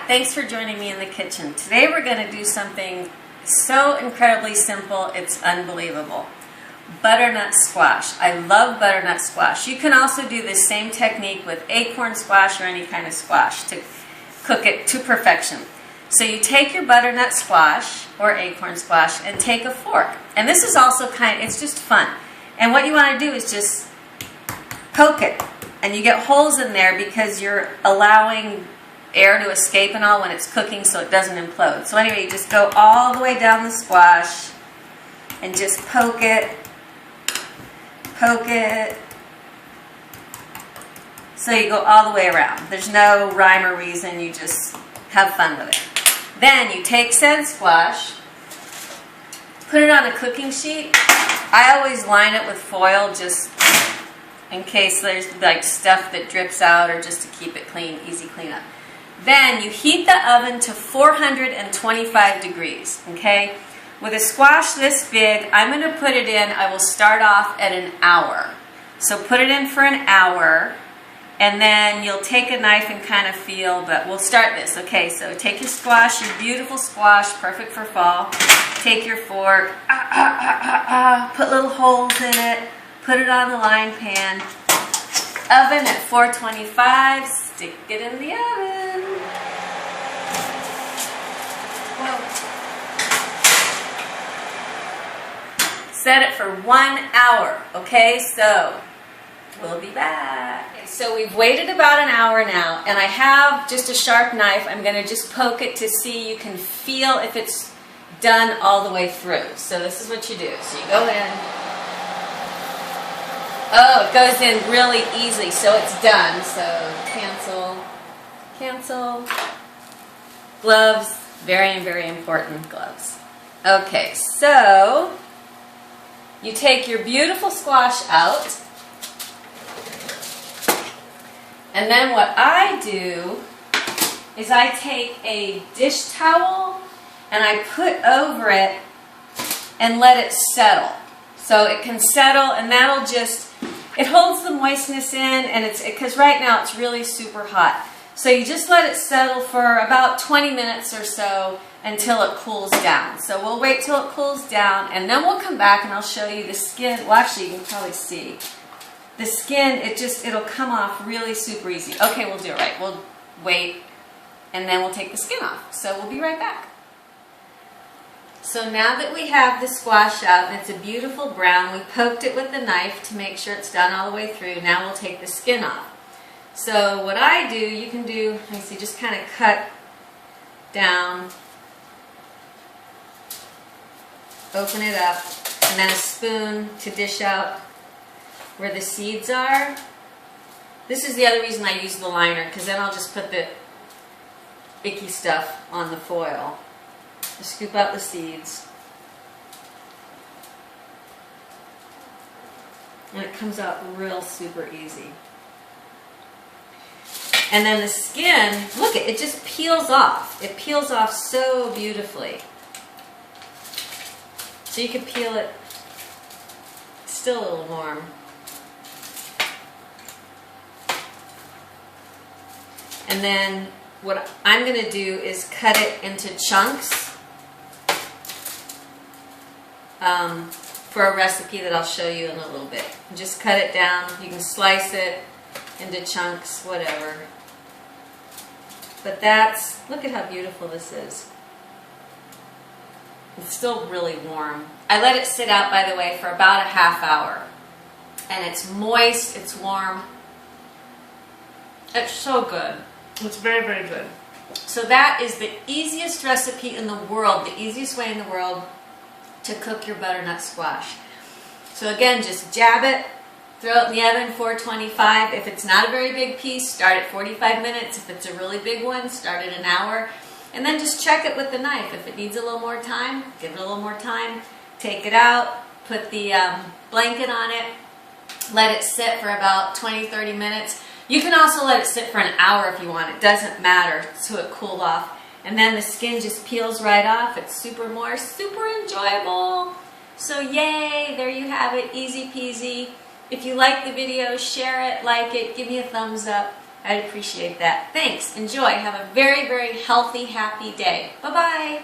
Hi, thanks for joining me in the kitchen. Today we're going to do something so incredibly simple, it's unbelievable. Butternut squash. I love butternut squash. You can also do the same technique with acorn squash or any kind of squash to cook it to perfection. So you take your butternut squash or acorn squash and take a fork. And this is also it's just fun. And what you want to do is just poke it. And you get holes in there because you're allowing air to escape and all when it's cooking so it doesn't implode. So anyway, you just go all the way down the squash and just poke it. Poke it. So you go all the way around. There's no rhyme or reason, you just have fun with it. Then you take said squash, put it on a cooking sheet. I always line it with foil just in case there's like stuff that drips out or just to keep it clean, easy cleanup. Then you heat the oven to 425 degrees, okay? With a squash this big, I'm going to put it in, I will start off at an hour. So put it in for an hour, and then you'll take a knife and kind of feel, but we'll start this, okay? So take your squash, your beautiful squash, perfect for fall. Take your fork, put little holes in it, put it on the line pan. Oven at 425, stick it in the oven. Whoa. Set it for 1 hour, okay? So, we'll be back. Okay, so we've waited about an hour now, and I have just a sharp knife. I'm going to just poke it to see, you can feel if it's done all the way through. So this is what you do. So you go in. Oh, it goes in really easy, so it's done. So cancel. Gloves, very, very important gloves. Okay, so you take your beautiful squash out, and then what I do is I take a dish towel and I put over it and let it settle. So it can settle, and that'll just, it holds the moistness in, and it's, because right now it's really super hot. So you just let it settle for about 20 minutes or so until it cools down. So we'll wait till it cools down, and then we'll come back and I'll show you the skin. Well, actually, you can probably see. The skin, it'll come off really super easy. Okay, we'll do it right. We'll wait, and then we'll take the skin off. So we'll be right back. So now that we have the squash out, and it's a beautiful brown, we poked it with the knife to make sure it's done all the way through. Now we'll take the skin off. So what I do, you can do, let me see, just kind of cut down, open it up, and then a spoon to dish out where the seeds are. This is the other reason I use the liner, because then I'll just put the icky stuff on the foil. Just scoop out the seeds. And it comes out real super easy. And then the skin, look, it just peels off. It peels off so beautifully. So you can peel it, it's still a little warm. And then what I'm going to do is cut it into chunks for a recipe that I'll show you in a little bit. Just cut it down. You can slice it into chunks, whatever. But look at how beautiful this is. It's still really warm. I let it sit out, by the way, for about a half hour. And it's moist, it's warm. It's so good. It's very, very good. So that is the easiest recipe in the world, the easiest way in the world to cook your butternut squash. So again, just jab it, throw it in the oven, 425. If it's not a very big piece, start at 45 minutes. If it's a really big one, start at an hour. And then just check it with the knife. If it needs a little more time, give it a little more time. Take it out, put the blanket on it, let it sit for about 20-30 minutes. You can also let it sit for an hour if you want. It doesn't matter, so it cooled off. And then the skin just peels right off. It's super moist, super enjoyable. So yay, there you have it, easy peasy. If you like the video, share it, like it, give me a thumbs up. I'd appreciate that. Thanks. Enjoy. Have a very, very healthy, happy day. Bye-bye.